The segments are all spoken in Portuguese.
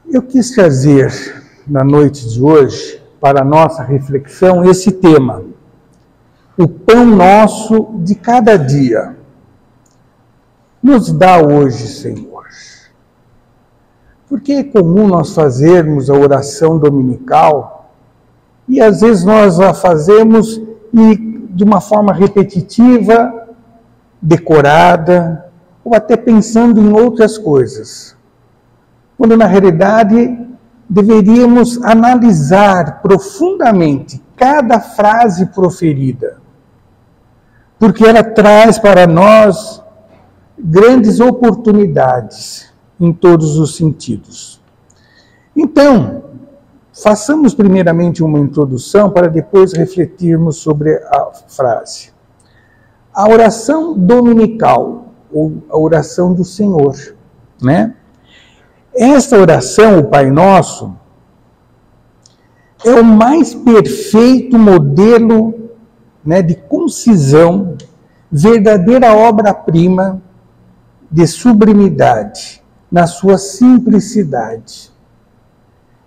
Eu quis trazer na noite de hoje, para a nossa reflexão, esse tema: o pão nosso de cada dia. Nos dá hoje, Senhor. Porque é comum nós fazermos a oração dominical e às vezes nós a fazemos de uma forma repetitiva, decorada, ou até pensando em outras coisas. Quando na realidade deveríamos analisar profundamente cada frase proferida, porque ela traz para nós grandes oportunidades em todos os sentidos. Então, façamos primeiramente uma introdução para depois refletirmos sobre a frase. A oração dominical, ou a oração do Senhor, né? Esta oração, o Pai Nosso, é o mais perfeito modelo, né, de concisão, verdadeira obra-prima de sublimidade, na sua simplicidade.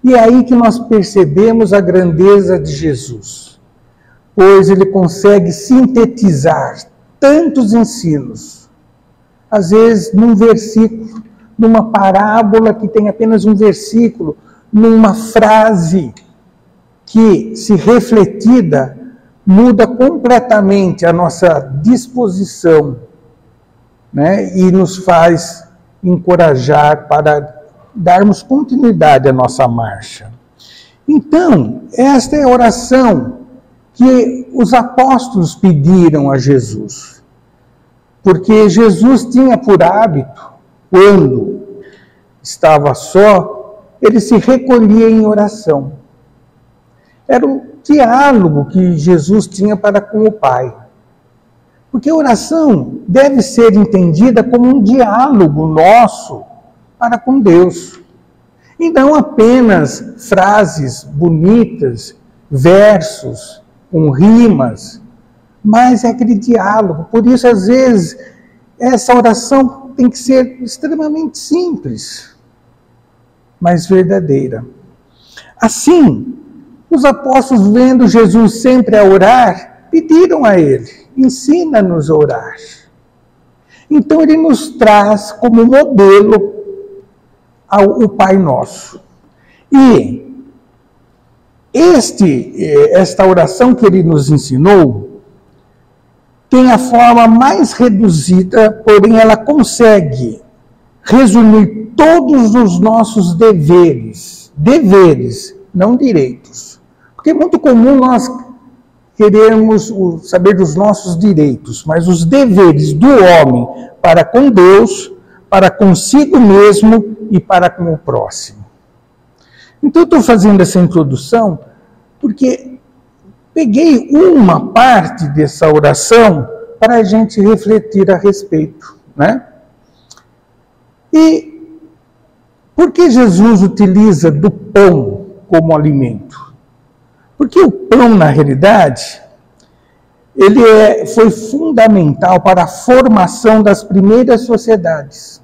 E é aí que nós percebemos a grandeza de Jesus, pois ele consegue sintetizar tantos ensinos, às vezes num versículo, numa parábola que tem apenas um versículo, numa frase que, se refletida, muda completamente a nossa disposição, né? E nos faz encorajar para darmos continuidade à nossa marcha. Então, esta é a oração que os apóstolos pediram a Jesus, porque Jesus tinha por hábito, quando estava só, ele se recolhia em oração. Era o diálogo que Jesus tinha para com o Pai. Porque a oração deve ser entendida como um diálogo nosso para com Deus. E não apenas frases bonitas, versos com rimas, mas é aquele diálogo. Por isso, às vezes, essa oração tem que ser extremamente simples, mas verdadeira. Assim, os apóstolos, vendo Jesus sempre a orar, pediram a ele: ensina-nos a orar. Então ele nos traz como modelo o Pai Nosso. E esta oração que ele nos ensinou tem a forma mais reduzida, porém ela consegue resumir todos os nossos deveres, não direitos. Porque é muito comum nós queremos saber dos nossos direitos, mas os deveres do homem para com Deus, para consigo mesmo e para com o próximo. Então eu estou fazendo essa introdução porque peguei uma parte dessa oração para a gente refletir a respeito, né? E por que Jesus utiliza do pão como alimento? Porque o pão, na realidade, ele foi fundamental para a formação das primeiras sociedades.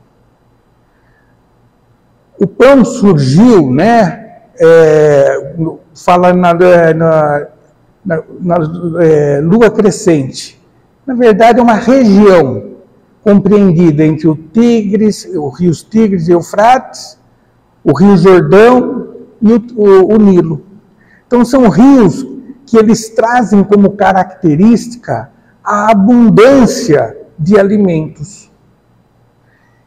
O pão surgiu, né? Fala na lua crescente. Na verdade, é uma região compreendida entre os rios Tigres e Eufrates, o Rio Jordão e o Nilo. Então, são rios que eles trazem como característica a abundância de alimentos.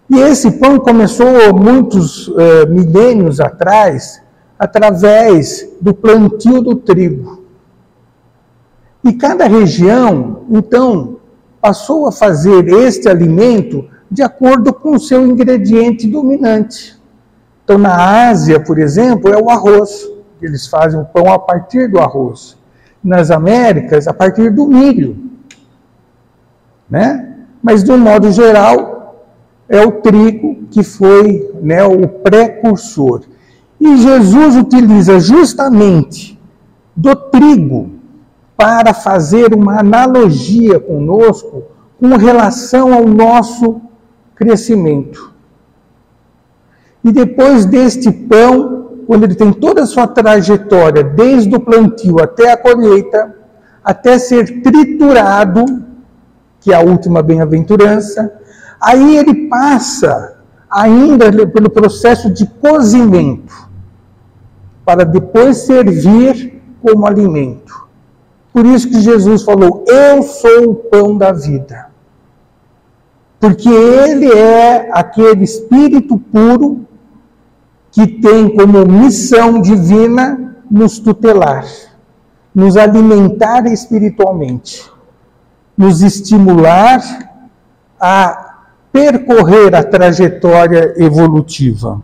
E esse pão começou muitos milênios atrás, através do plantio do trigo. E cada região, então, passou a fazer este alimento de acordo com o seu ingrediente dominante. Então, na Ásia, por exemplo, é o arroz. Eles fazem o pão a partir do arroz. Nas Américas, a partir do milho, né? Mas, de um modo geral, é o trigo que foi, né, o precursor. E Jesus utiliza justamente do trigo para fazer uma analogia conosco com relação ao nosso crescimento. E depois deste pão, quando ele tem toda a sua trajetória, desde o plantio até a colheita, até ser triturado, que é a última bem-aventurança, aí ele passa ainda pelo processo de cozimento, para depois servir como alimento. Por isso que Jesus falou, eu sou o pão da vida. Porque ele é aquele Espírito puro que tem como missão divina nos tutelar, nos alimentar espiritualmente, nos estimular a percorrer a trajetória evolutiva.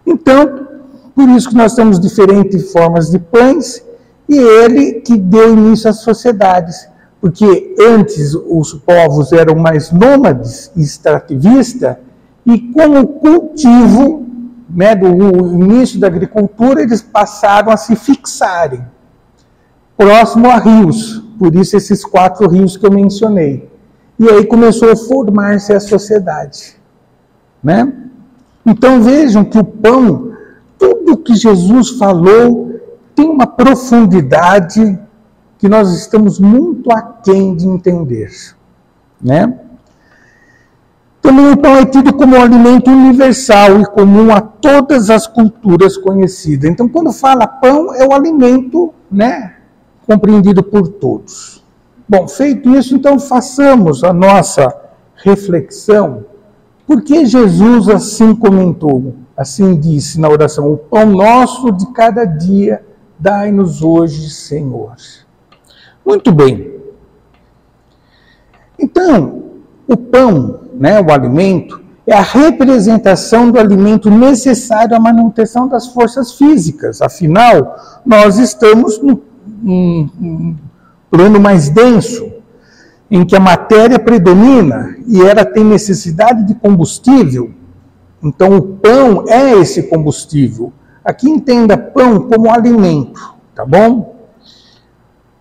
Então, por isso que nós temos diferentes formas de pães, e ele que deu início às sociedades. Porque antes os povos eram mais nômades e extrativistas, e com o cultivo, né, do início da agricultura, eles passaram a se fixarem próximo a rios. Por isso esses 4 rios que eu mencionei. E aí começou a formar-se a sociedade, né? Então vejam que o pão, tudo que Jesus falou, tem uma profundidade que nós estamos muito aquém de entender, né? Também o pão é tido como um alimento universal e comum a todas as culturas conhecidas. Então, quando fala pão, é o alimento, né, compreendido por todos. Bom, feito isso, então façamos a nossa reflexão. Por que Jesus assim comentou, assim disse na oração, o pão nosso de cada dia, dai-nos hoje, Senhor. Muito bem. Então, o pão, né, o alimento, é a representação do alimento necessário à manutenção das forças físicas. Afinal, nós estamos num plano mais denso, em que a matéria predomina e ela tem necessidade de combustível. Então, o pão é esse combustível. Aqui entenda pão como alimento, tá bom?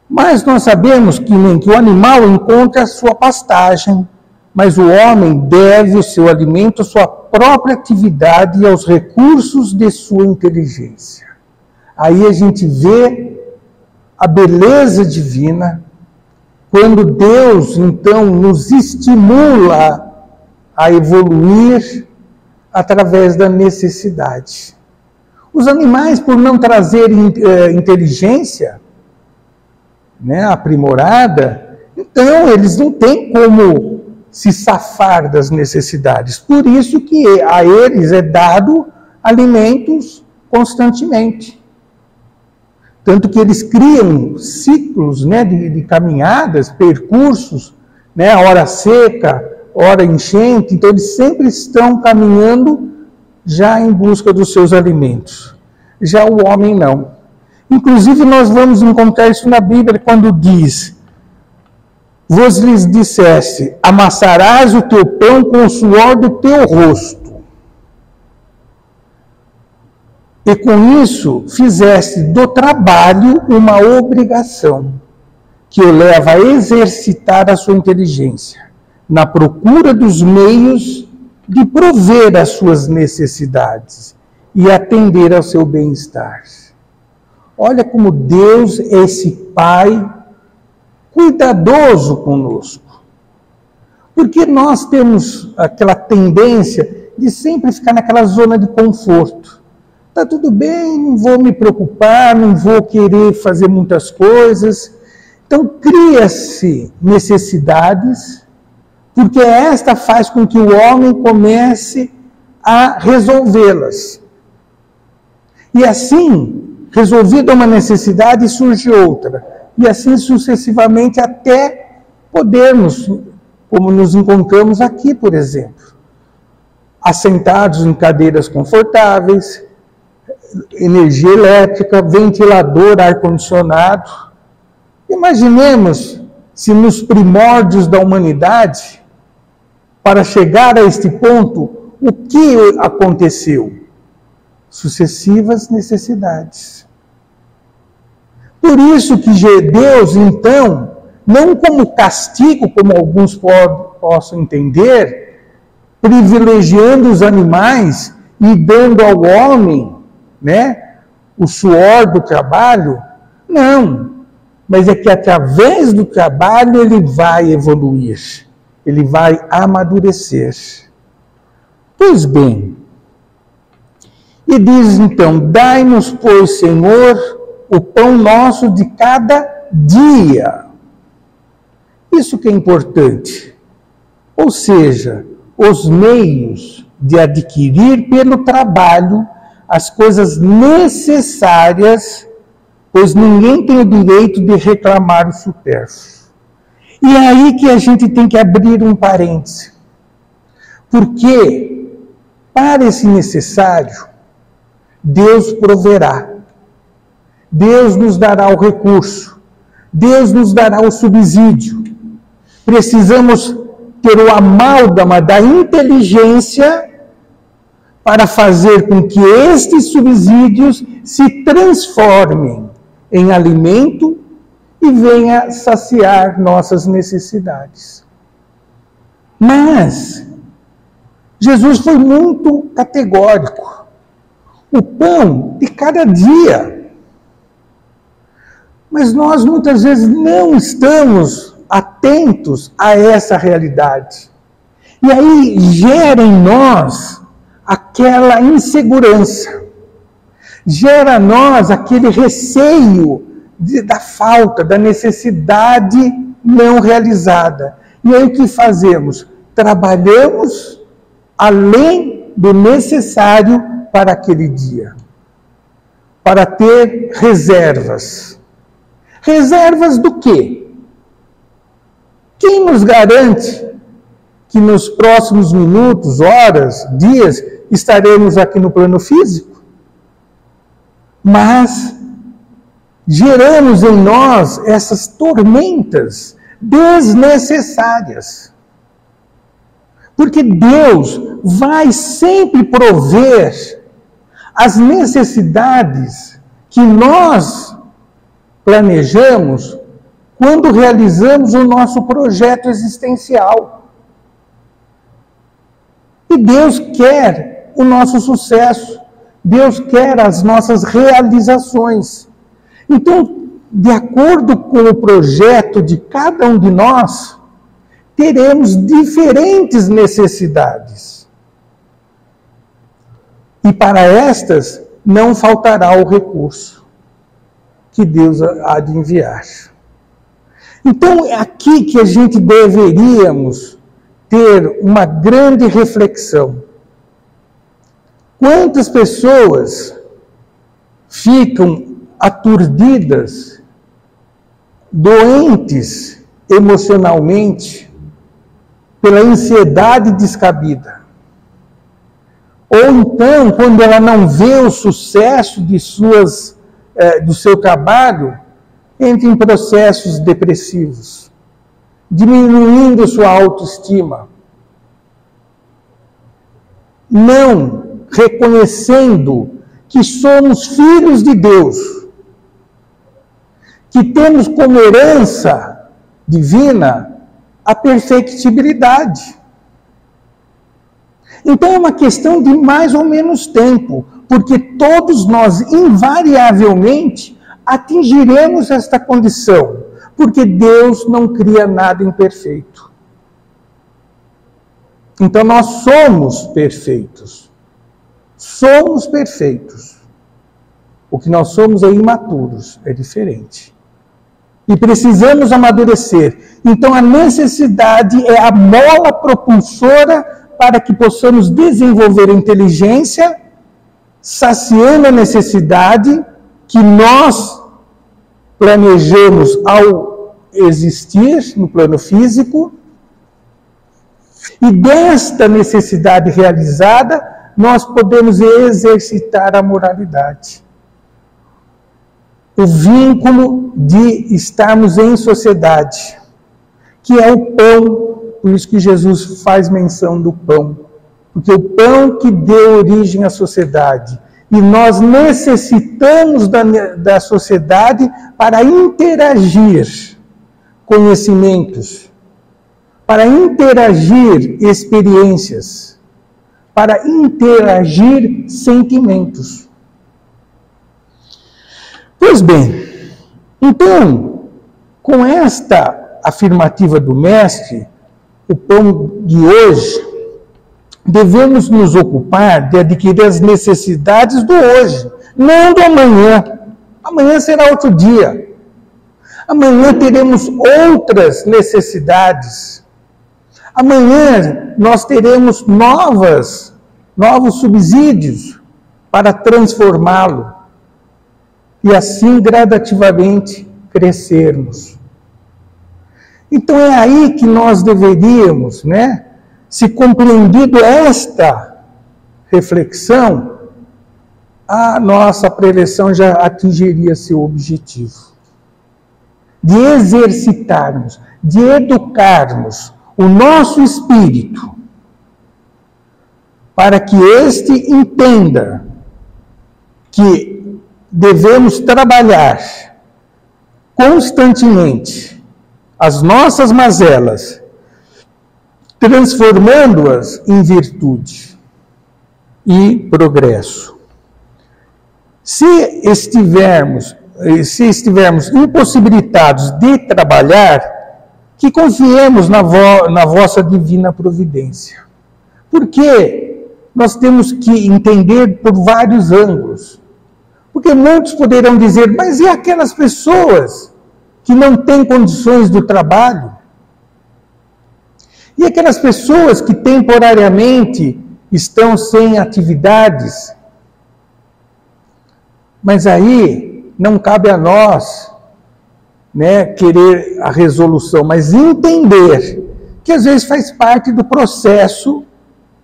Mas nós sabemos que o animal encontra a sua pastagem, mas o homem deve o seu alimento à sua própria atividade e aos recursos de sua inteligência. Aí a gente vê a beleza divina, quando Deus, então, nos estimula a evoluir através da necessidade. Os animais, por não trazerem inteligência, né, aprimorada, então eles não têm como se safar das necessidades. Por isso que a eles é dado alimentos constantemente. Tanto que eles criam ciclos, né, de caminhadas, percursos, né, hora seca, hora enchente, então eles sempre estão caminhando já em busca dos seus alimentos. Já o homem não. Inclusive nós vamos encontrar isso na Bíblia quando diz, vos lhes disseste, amassarás o teu pão com o suor do teu rosto. E com isso fizeste do trabalho uma obrigação, que o leva a exercitar a sua inteligência, na procura dos meios de prover as suas necessidades e atender ao seu bem-estar. Olha como Deus é esse Pai cuidadoso conosco. Porque nós temos aquela tendência de sempre ficar naquela zona de conforto. Está tudo bem, não vou me preocupar, não vou querer fazer muitas coisas. Então, cria-se necessidades, porque esta faz com que o homem comece a resolvê-las. E assim, resolvida uma necessidade, surge outra. E assim sucessivamente, até podermos, como nos encontramos aqui, por exemplo, assentados em cadeiras confortáveis, energia elétrica, ventilador, ar-condicionado. Imaginemos se nos primórdios da humanidade, para chegar a este ponto, o que aconteceu? Sucessivas necessidades. Por isso que Deus, então, não como castigo, como alguns possam entender, privilegiando os animais e dando ao homem, né, o suor do trabalho. Não, mas é que através do trabalho ele vai evoluir, ele vai amadurecer. Pois bem, e diz então, dai-nos, pois, Senhor, o pão nosso de cada dia. Isso que é importante. Ou seja, os meios de adquirir pelo trabalho as coisas necessárias, pois ninguém tem o direito de reclamar o supérfluo. E é aí que a gente tem que abrir um parêntese. Porque, para esse necessário, Deus proverá. Deus nos dará o recurso. Deus nos dará o subsídio. Precisamos ter o amálgama da inteligência para fazer com que estes subsídios se transformem em alimento e venha saciar nossas necessidades. Mas Jesus foi muito categórico. O pão de cada dia. Mas nós muitas vezes não estamos atentos a essa realidade. E aí gera em nós aquela insegurança. Gera em nós aquele receio da falta, da necessidade não realizada. E aí o que fazemos? Trabalhamos além do necessário para aquele dia. Para ter reservas. Reservas do quê? Quem nos garante que nos próximos minutos, horas, dias, estaremos aqui no plano físico? Mas geramos em nós essas tormentas desnecessárias. Porque Deus vai sempre prover as necessidades que nós planejamos quando realizamos o nosso projeto existencial. E Deus quer o nosso sucesso. Deus quer as nossas realizações. Então, de acordo com o projeto de cada um de nós, teremos diferentes necessidades. E para estas, não faltará o recurso que Deus há de enviar. Então, é aqui que a gente deveríamos ter uma grande reflexão. Quantas pessoas ficam aturdidas, doentes emocionalmente, pela ansiedade descabida? Ou então, quando ela não vê o sucesso do seu trabalho, entra em processos depressivos, diminuindo sua autoestima, não reconhecendo que somos filhos de Deus, que temos como herança divina a perfectibilidade. Então é uma questão de mais ou menos tempo, porque todos nós, invariavelmente, atingiremos esta condição, porque Deus não cria nada imperfeito. Então nós somos perfeitos. Somos perfeitos. O que nós somos é imaturos, é diferente. E precisamos amadurecer. Então a necessidade é a mola propulsora para que possamos desenvolver a inteligência, saciando a necessidade que nós planejamos ao existir no plano físico, e desta necessidade realizada, nós podemos exercitar a moralidade. O vínculo de estarmos em sociedade, que é o pão, por isso que Jesus faz menção do pão, porque o pão que deu origem à sociedade, e nós necessitamos da sociedade para interagir conhecimentos, para interagir experiências, para interagir sentimentos. Pois bem, então, com esta afirmativa do Mestre, o pão de hoje, devemos nos ocupar de adquirir as necessidades do hoje, não do amanhã. Amanhã será outro dia. Amanhã teremos outras necessidades. Amanhã nós teremos novos subsídios para transformá-lo e assim gradativamente crescermos. Então é aí que nós deveríamos, se compreendido esta reflexão, a nossa preleção já atingiria seu objetivo. De exercitarmos, de educarmos o nosso espírito, para que este entenda que devemos trabalhar constantemente as nossas mazelas, transformando-as em virtude e progresso. Se estivermos impossibilitados de trabalhar, que confiemos na vossa divina providência. Porque nós temos que entender por vários ângulos. Porque muitos poderão dizer, mas e aquelas pessoas que não têm condições do trabalho? E aquelas pessoas que temporariamente estão sem atividades? Mas aí não cabe a nós, querer a resolução, mas entender que às vezes faz parte do processo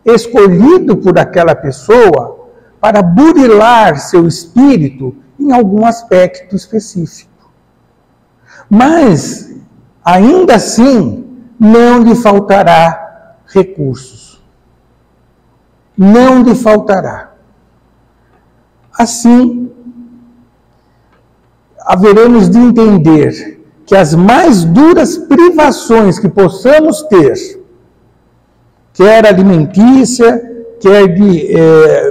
escolhido por aquela pessoa para burilar seu espírito em algum aspecto específico. Mas, ainda assim, não lhe faltará recursos. Não lhe faltará. Assim, haveremos de entender que as mais duras privações que possamos ter, quer alimentícia, quer de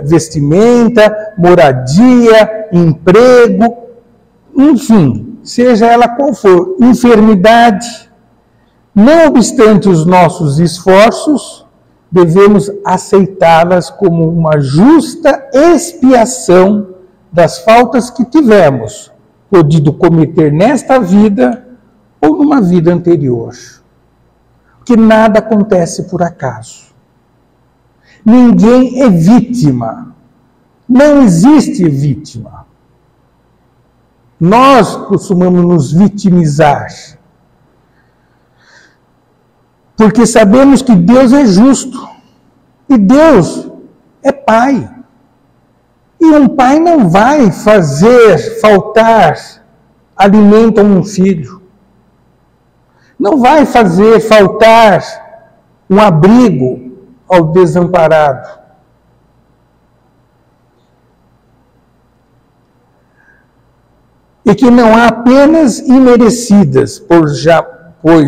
vestimenta, moradia, emprego, enfim, seja ela qual for, enfermidade, não obstante os nossos esforços, devemos aceitá-las como uma justa expiação das faltas que tivemos podido cometer nesta vida ou numa vida anterior. Porque nada acontece por acaso. Ninguém é vítima. Não existe vítima. Nós costumamos nos vitimizar. Porque sabemos que Deus é justo. E Deus é Pai. E um pai não vai fazer faltar alimento a um filho. Não vai fazer faltar um abrigo ao desamparado. E que não há penas imerecidas, pois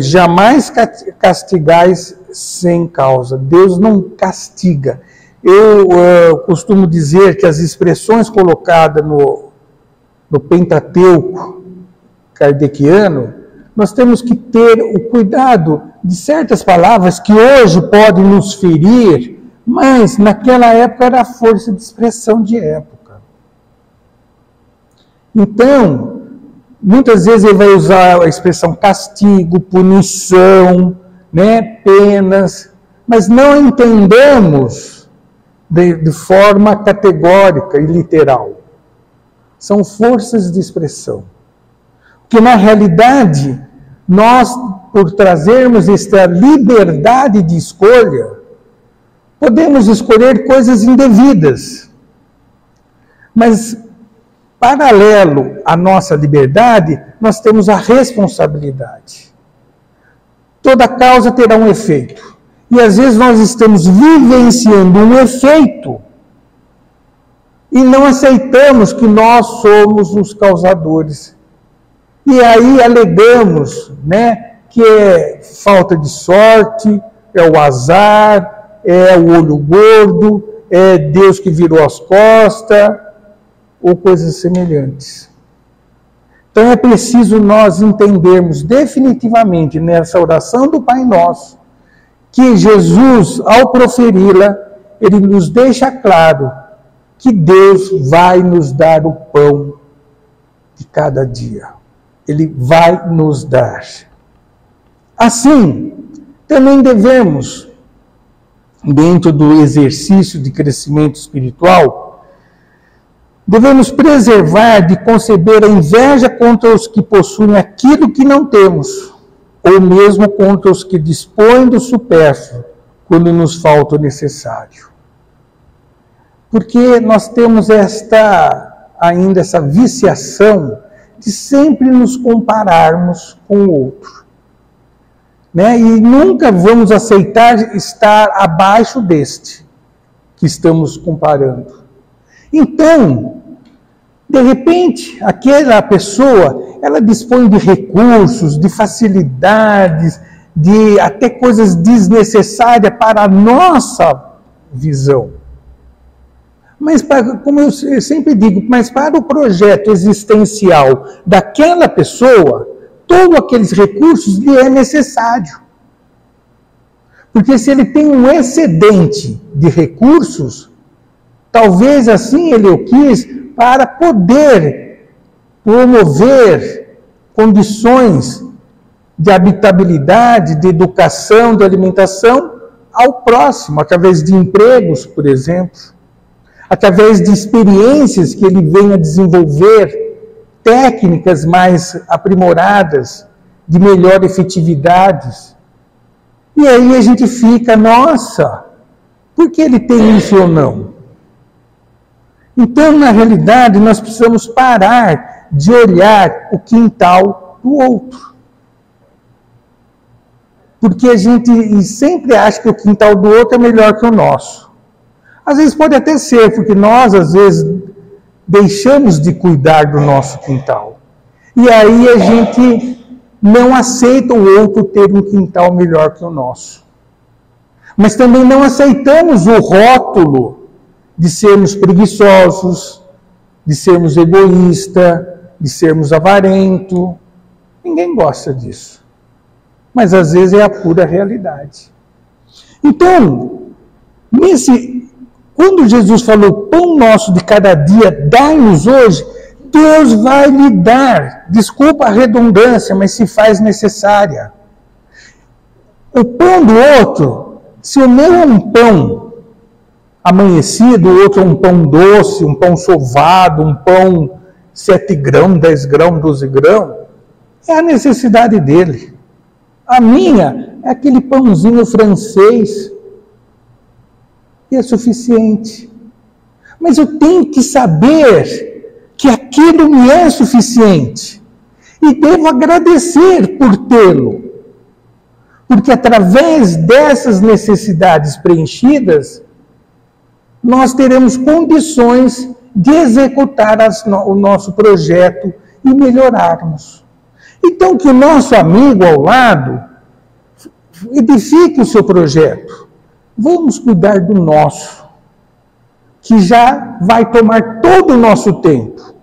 jamais castigais sem causa. Deus não castiga. Eu costumo dizer que as expressões colocadas no Pentateuco kardeciano, nós temos que ter o cuidado de certas palavras que hoje podem nos ferir, mas naquela época era a força de expressão de época. Então, muitas vezes ele vai usar a expressão castigo, punição, penas, mas não entendemos de forma categórica e literal. São forças de expressão. Porque, na realidade, nós, por trazermos esta liberdade de escolha, podemos escolher coisas indevidas. Mas, paralelo à nossa liberdade, nós temos a responsabilidade. Toda causa terá um efeito. E às vezes nós estamos vivenciando um efeito e não aceitamos que nós somos os causadores. E aí alegamos, que é falta de sorte, é o azar, é o olho gordo, é Deus que virou as costas, ou coisas semelhantes. Então é preciso nós entendermos definitivamente nessa oração do Pai Nosso, que Jesus, ao proferi-la, ele nos deixa claro que Deus vai nos dar o pão de cada dia. Ele vai nos dar. Assim, também devemos, dentro do exercício de crescimento espiritual, devemos preservar de conceber a inveja contra os que possuem aquilo que não temos, ou mesmo contra os que dispõem do supérfluo, quando nos falta o necessário. Porque nós temos ainda essa viciação de sempre nos compararmos com o outro. Né? E nunca vamos aceitar estar abaixo deste que estamos comparando. Então, de repente, aquela pessoa, ela dispõe de recursos, de facilidades, de até coisas desnecessárias para a nossa visão. Mas, como eu sempre digo, mas para o projeto existencial daquela pessoa, todos aqueles recursos lhe é necessário. Porque se ele tem um excedente de recursos, talvez assim ele o quis para poder promover condições de habitabilidade, de educação, de alimentação ao próximo, através de empregos, por exemplo, através de experiências que ele venha desenvolver, técnicas mais aprimoradas, de melhor efetividade. E aí a gente fica, nossa, por que ele tem isso ou não? Então, na realidade, nós precisamos parar de olhar o quintal do outro. Porque a gente sempre acha que o quintal do outro é melhor que o nosso. Às vezes pode até ser, porque nós, às vezes, deixamos de cuidar do nosso quintal. E aí a gente não aceita o outro ter um quintal melhor que o nosso. Mas também não aceitamos o rótulo de sermos preguiçosos, de sermos egoístas, de sermos avarentos. Ninguém gosta disso. Mas às vezes é a pura realidade. Então, quando Jesus falou, pão nosso de cada dia, dai-nos hoje, Deus vai lhe dar. Desculpa a redundância, mas se faz necessária. O pão do outro, se o meu é um pão amanhecido, o outro é um pão doce, um pão sovado, um pão 7 grãos, 10 grãos, 12 grãos, é a necessidade dele. A minha é aquele pãozinho francês, e é suficiente. Mas eu tenho que saber que aquilo me é suficiente. E devo agradecer por tê-lo. Porque através dessas necessidades preenchidas, nós teremos condições de executar o nosso projeto e melhorarmos. Então, que o nosso amigo ao lado edifique o seu projeto. Vamos cuidar do nosso, que já vai tomar todo o nosso tempo.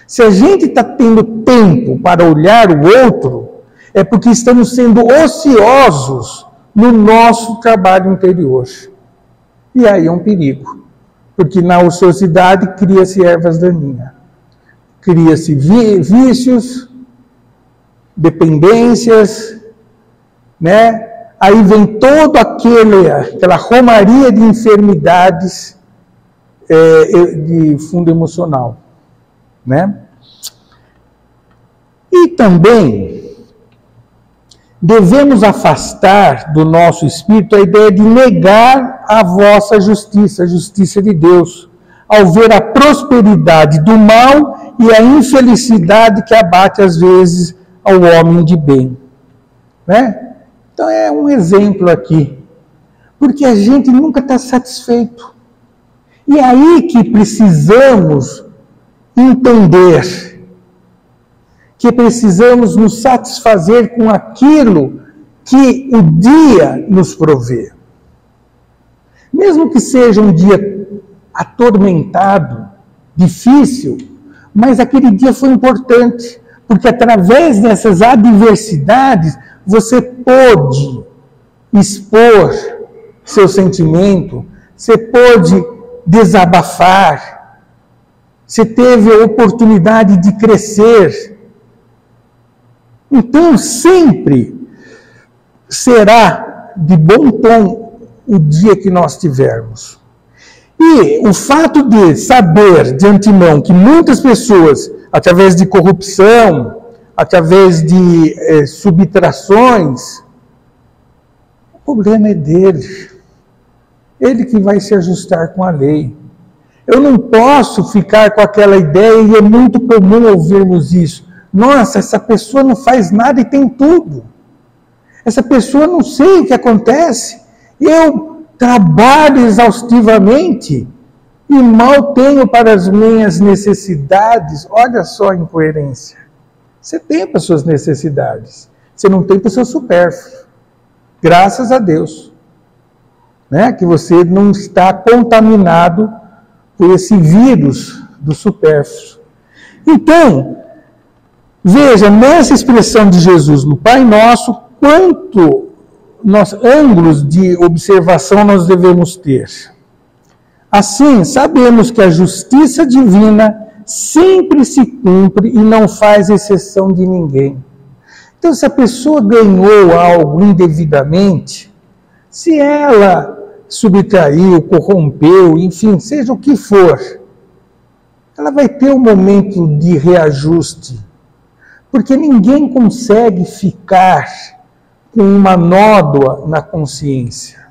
Se a gente está tendo tempo para olhar o outro, é porque estamos sendo ociosos no nosso trabalho interior. E aí é um perigo, porque na ociosidade cria-se ervas daninhas. Cria-se vícios, dependências, né? Aí vem toda aquela romaria de enfermidades de fundo emocional, né? E também devemos afastar do nosso espírito a ideia de negar a vossa justiça, a justiça de Deus, ao ver a prosperidade do mal e a infelicidade que abate às vezes ao homem de bem, né? Então é um exemplo aqui, porque a gente nunca está satisfeito. E é aí que precisamos entender que precisamos nos satisfazer com aquilo que o dia nos provê. Mesmo que seja um dia atormentado, difícil, mas aquele dia foi importante, porque através dessas adversidades você pôde expor seu sentimento, você pôde desabafar, você teve a oportunidade de crescer. Então sempre será de bom tom o dia que nós tivermos. E o fato de saber de antemão que muitas pessoas, através de corrupção, através de subtrações, o problema é dele. Ele que vai se ajustar com a lei. Eu não posso ficar com aquela ideia, e é muito comum ouvirmos isso. Nossa, essa pessoa não faz nada e tem tudo. Essa pessoa não sei o que acontece. Eu trabalho exaustivamente e mal tenho para as minhas necessidades. Olha só a incoerência. Você tem para as suas necessidades. Você não tem para o seu supérfluo. Graças a Deus. Né? Que você não está contaminado por esse vírus do supérfluo. Então, veja, nessa expressão de Jesus no Pai Nosso, ângulos de observação nós devemos ter. Assim, sabemos que a justiça divina sempre se cumpre e não faz exceção de ninguém. Então, se a pessoa ganhou algo indevidamente, se ela subtraiu, corrompeu, enfim, seja o que for, ela vai ter um momento de reajuste, porque ninguém consegue ficar com uma nódoa na consciência.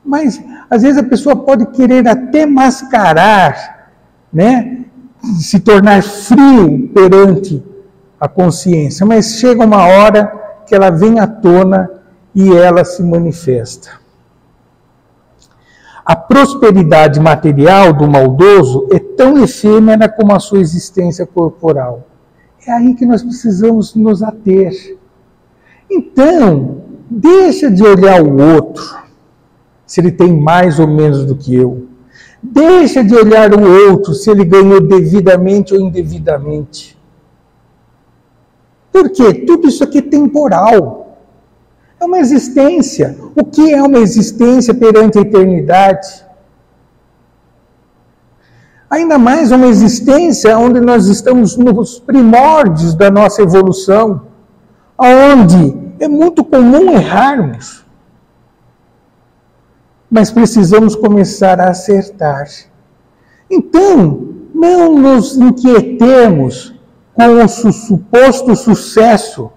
Mas, às vezes, a pessoa pode querer até mascarar, né? Se tornar frio perante a consciência, mas chega uma hora que ela vem à tona e ela se manifesta. A prosperidade material do maldoso é tão efêmera como a sua existência corporal. É aí que nós precisamos nos ater. Então, deixa de olhar o outro, se ele tem mais ou menos do que eu. Deixa de olhar o outro, se ele ganhou devidamente ou indevidamente. Por quê? Tudo isso aqui é temporal. É uma existência. O que é uma existência perante a eternidade? Ainda mais uma existência onde nós estamos nos primórdios da nossa evolução, onde é muito comum errarmos. Mas precisamos começar a acertar. Então, não nos inquietemos com o suposto sucesso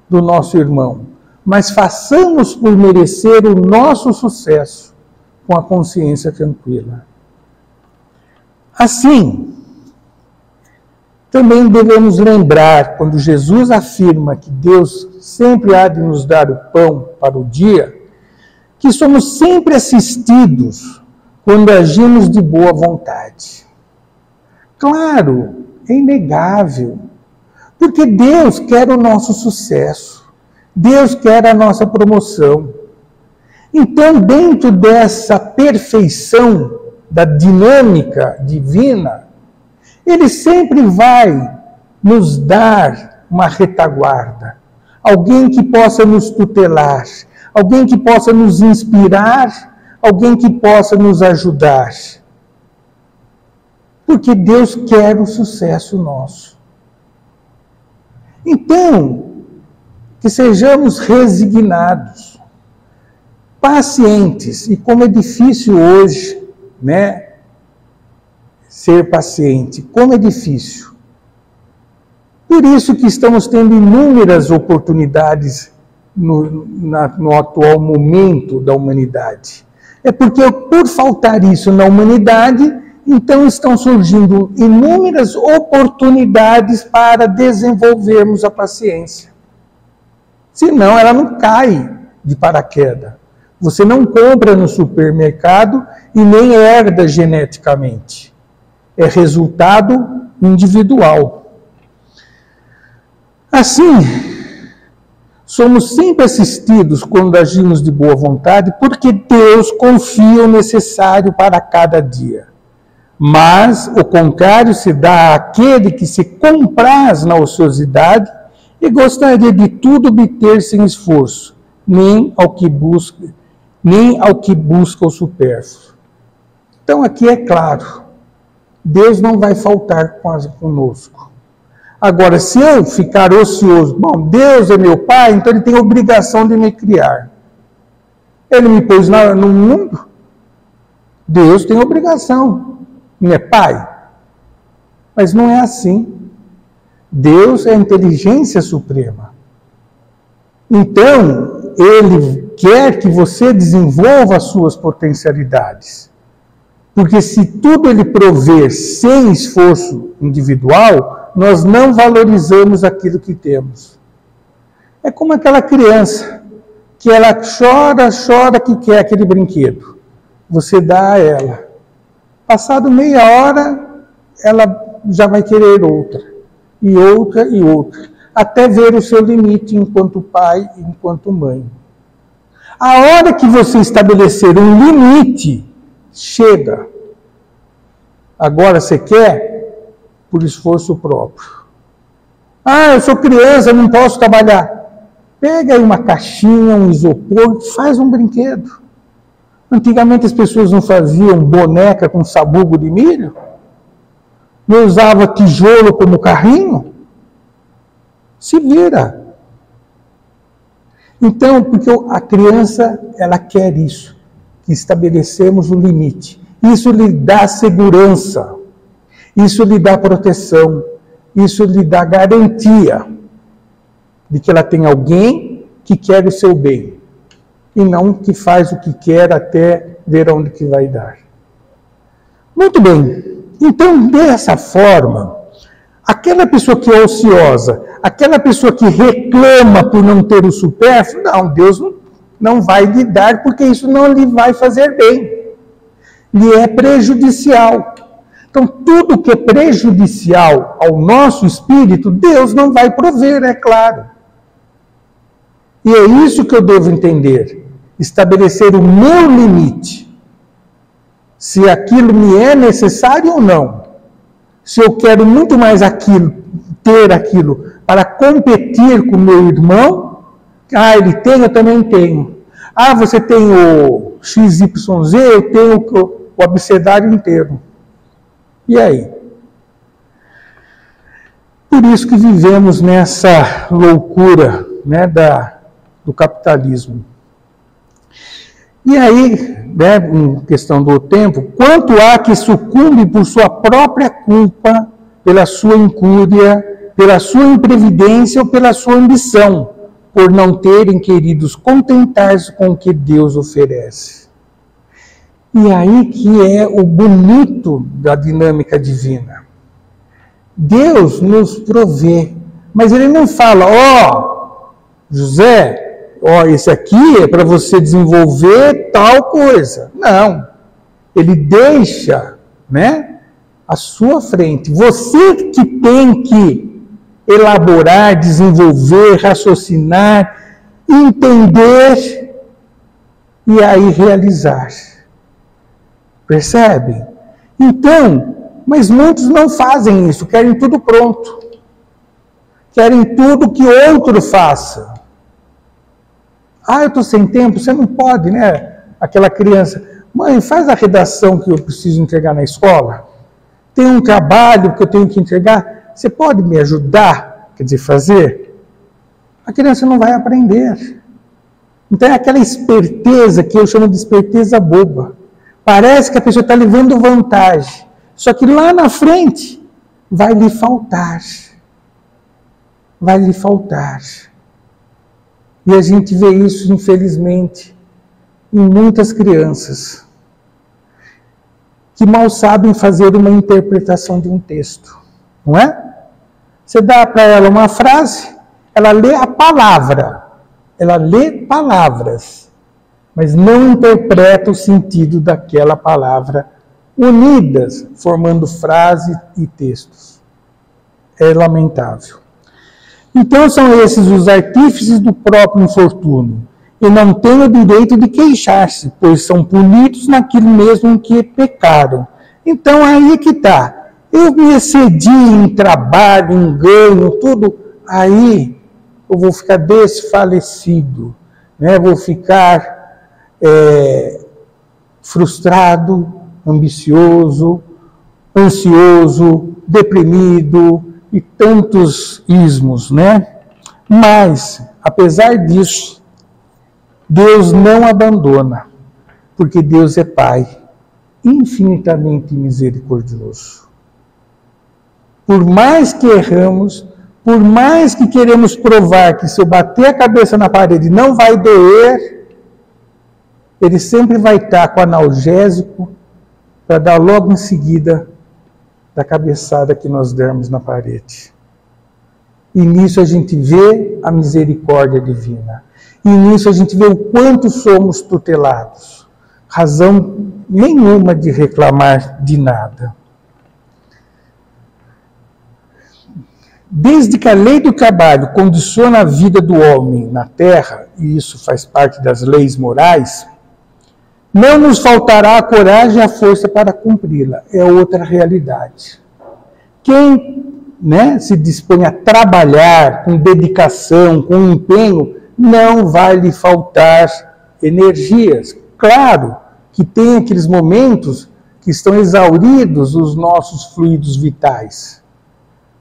do nosso irmão, mas façamos por merecer o nosso sucesso com a consciência tranquila. Assim, também devemos lembrar, quando Jesus afirma que Deus sempre há de nos dar o pão para o dia, que somos sempre assistidos quando agimos de boa vontade. Claro, é inegável, porque Deus quer o nosso sucesso. Deus quer a nossa promoção. Então, dentro dessa perfeição da dinâmica divina, Ele sempre vai nos dar uma retaguarda, alguém que possa nos tutelar, alguém que possa nos inspirar, alguém que possa nos ajudar. Porque Deus quer o sucesso nosso. Então, que sejamos resignados, pacientes, e como é difícil hoje, né, ser paciente, como é difícil. Por isso que estamos tendo inúmeras oportunidades no atual momento da humanidade. É porque por faltar isso na humanidade, então estão surgindo inúmeras oportunidades para desenvolvermos a paciência. Senão ela não cai de paraquedas. Você não compra no supermercado e nem herda geneticamente. É resultado individual. Assim, Somos sempre assistidos quando agimos de boa vontade, porque Deus confia o necessário para cada dia. Mas o contrário se dá àquele que se compraz na ociosidade e gostaria de tudo obter sem esforço, nem ao que busca o supérfluo. Então aqui é claro, Deus não vai faltar conosco. Agora, se eu ficar ocioso, bom, Deus é meu pai, então ele tem a obrigação de me criar. Ele me pôs no mundo, Deus tem obrigação, não é pai? Mas não é assim. Deus é a inteligência suprema. Então, ele quer que você desenvolva as suas potencialidades. Porque se tudo ele prover sem esforço individual, nós não valorizamos aquilo que temos. É como aquela criança que ela chora que quer aquele brinquedo. Você dá a ela. Passado meia hora, ela já vai querer outra, e outra, e outra, até ver o seu limite enquanto pai e enquanto mãe. A hora que você estabelecer um limite, chega. Agora você quer por esforço próprio. Ah, eu sou criança, não posso trabalhar. Pega aí uma caixinha, um isopor, faz um brinquedo. Antigamente as pessoas não faziam boneca com sabugo de milho? Não usava tijolo como carrinho? Se vira. Então, porque a criança, ela quer isso, que estabelecemos o limite. Isso lhe dá segurança, isso lhe dá proteção, isso lhe dá garantia de que ela tem alguém que quer o seu bem. E não que faz o que quer até ver onde que vai dar. Muito bem. Então, dessa forma, aquela pessoa que é ociosa, aquela pessoa que reclama por não ter o supérfluo, não, Deus não vai lhe dar, porque isso não lhe vai fazer bem. Lhe é prejudicial. Então, tudo que é prejudicial ao nosso espírito, Deus não vai prover, é claro. E é isso que eu devo entender. Estabelecer o meu limite. Se aquilo me é necessário ou não. Se eu quero muito mais aquilo, ter aquilo, para competir com o meu irmão, ele tem, eu também tenho. Você tem o XYZ, eu tenho o abecedário inteiro. E aí? Por isso que vivemos nessa loucura, né, do capitalismo. E aí, né, em questão do tempo, quanto há que sucumbe por sua própria culpa, pela sua incúria, pela sua imprevidência ou pela sua ambição, por não terem queridos contentar-se com o que Deus oferece. E aí que é o bonito da dinâmica divina. Deus nos provê, mas ele não fala, José, esse aqui é para você desenvolver tal coisa. Não. Ele deixa, né, à sua frente. Você que tem que elaborar, desenvolver, raciocinar, entender e aí realizar. Percebe? Então, mas muitos não fazem isso, querem tudo pronto. Querem tudo que outro faça. Eu estou sem tempo, você não pode, né? Aquela criança, mãe, faz a redação que eu preciso entregar na escola. Tem um trabalho que eu tenho que entregar, você pode me ajudar, quer dizer, fazer? A criança não vai aprender. Então é aquela esperteza que eu chamo de esperteza boba. Parece que a pessoa está levando vantagem, só que lá na frente vai lhe faltar. Vai lhe faltar. E a gente vê isso, infelizmente, em muitas crianças que mal sabem fazer uma interpretação de um texto, não é? Você dá para ela uma frase, ela lê a palavra, ela lê palavras, mas não interpreta o sentido daquela palavra unidas, formando frases e textos. É lamentável. Então são esses os artífices do próprio infortúnio, e não têm o direito de queixar-se, pois são punidos naquilo mesmo em que pecaram. Então aí que está. Eu me excedi em trabalho, em ganho, tudo, aí eu vou ficar desfalecido, né? Vou ficar frustrado, ambicioso, ansioso, deprimido e tantos ismos, né? Mas, apesar disso, Deus não abandona, porque Deus é Pai, infinitamente misericordioso. Por mais que erramos, por mais que queremos provar que se eu bater a cabeça na parede não vai doer, Ele sempre vai estar com analgésico para dar logo em seguida da cabeçada que nós dermos na parede. E nisso a gente vê a misericórdia divina. E nisso a gente vê o quanto somos tutelados. Razão nenhuma de reclamar de nada. Desde que a lei do trabalho condiciona a vida do homem na terra, e isso faz parte das leis morais, não nos faltará a coragem e a força para cumpri-la. É outra realidade. Quem, né, se dispõe a trabalhar com dedicação, com empenho, não vai lhe faltar energias. Claro que tem aqueles momentos que estão exauridos os nossos fluidos vitais.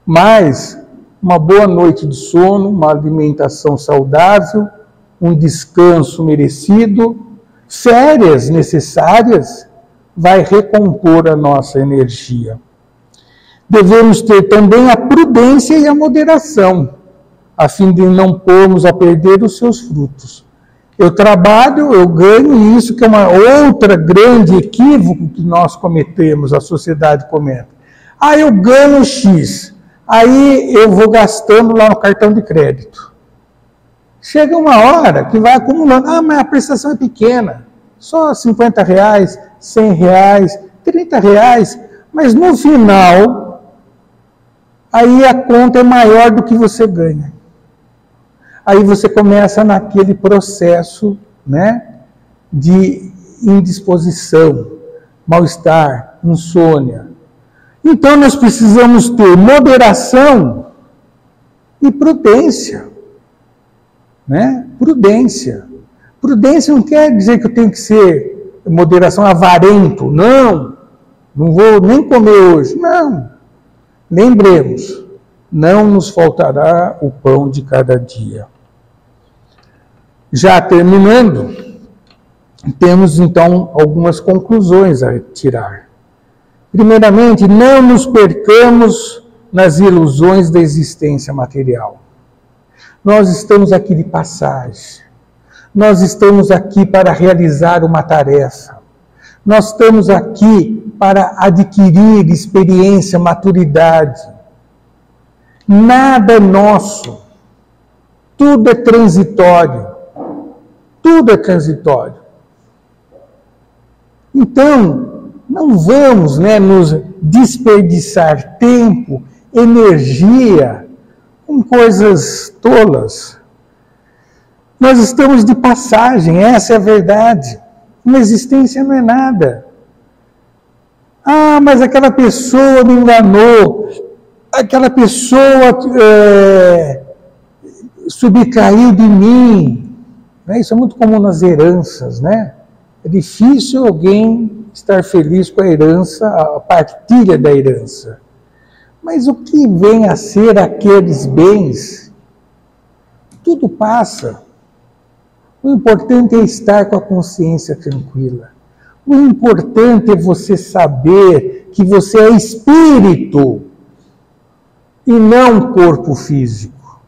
Mas uma boa noite de sono, uma alimentação saudável, um descanso merecido, férias necessárias, vai recompor a nossa energia. Devemos ter também a prudência e a moderação, a fim de não pormos a perder os seus frutos. Eu trabalho, eu ganho, e isso que é uma outra grande equívoco que nós cometemos, a sociedade comete. Eu ganho X, aí eu vou gastando lá no cartão de crédito. Chega uma hora que vai acumulando. Mas a prestação é pequena. Só R$50, R$100, R$30. Mas no final, aí a conta é maior do que você ganha. Aí você começa naquele processo, né, de indisposição, mal-estar, insônia. Então nós precisamos ter moderação e prudência. Né? Prudência. Prudência não quer dizer que eu tenho que ser moderação avarento. Não vou nem comer hoje. Não. Lembremos, não nos faltará o pão de cada dia. Já terminando, temos então algumas conclusões a tirar. Primeiramente, não nos percamos nas ilusões da existência material. Nós estamos aqui de passagem. Nós estamos aqui para realizar uma tarefa. Nós estamos aqui para adquirir experiência, maturidade. Nada é nosso. Tudo é transitório. Tudo é transitório. Então, não vamos, né, nos desperdiçar tempo, energia, com coisas tolas. Nós estamos de passagem, essa é a verdade. Uma existência não é nada. Mas aquela pessoa me enganou, aquela pessoa subtraiu de mim. Isso é muito comum nas heranças, né? É difícil alguém estar feliz com a herança, a partilha da herança. Mas o que vem a ser aqueles bens, tudo passa. O importante é estar com a consciência tranquila. O importante é você saber que você é espírito e não corpo físico.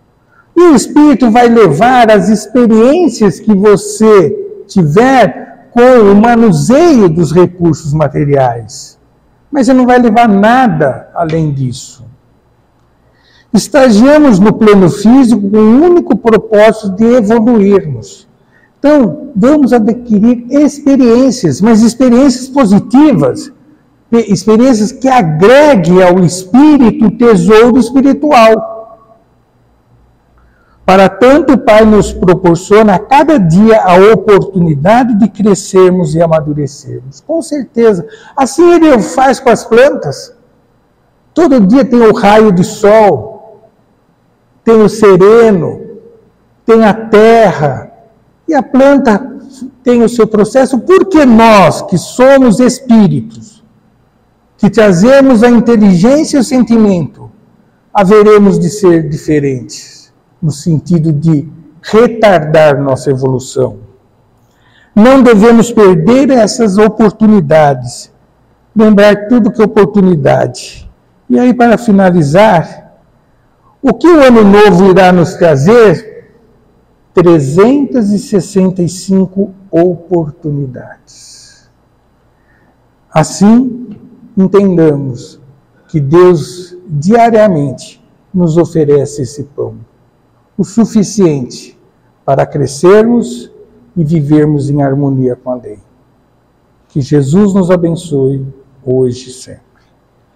E o espírito vai levar as experiências que você tiver com o manuseio dos recursos materiais. Mas você não vai levar nada além disso. Estagiamos no plano físico com o único propósito de evoluirmos. Então, vamos adquirir experiências, mas experiências positivas, experiências que agreguem ao espírito o tesouro espiritual. Para tanto, o Pai nos proporciona a cada dia a oportunidade de crescermos e amadurecermos. Com certeza. Assim Ele faz com as plantas. Todo dia tem o raio de sol, tem o sereno, tem a terra, e a planta tem o seu processo. Porque nós, que somos espíritos, que trazemos a inteligência e o sentimento, haveremos de ser diferentes, no sentido de retardar nossa evolução. Não devemos perder essas oportunidades. Lembrar tudo que é oportunidade. E aí, para finalizar, o que o Ano Novo irá nos trazer? 365 oportunidades. Assim, entendamos que Deus diariamente nos oferece esse pão, o suficiente para crescermos e vivermos em harmonia com a lei. Que Jesus nos abençoe hoje e sempre.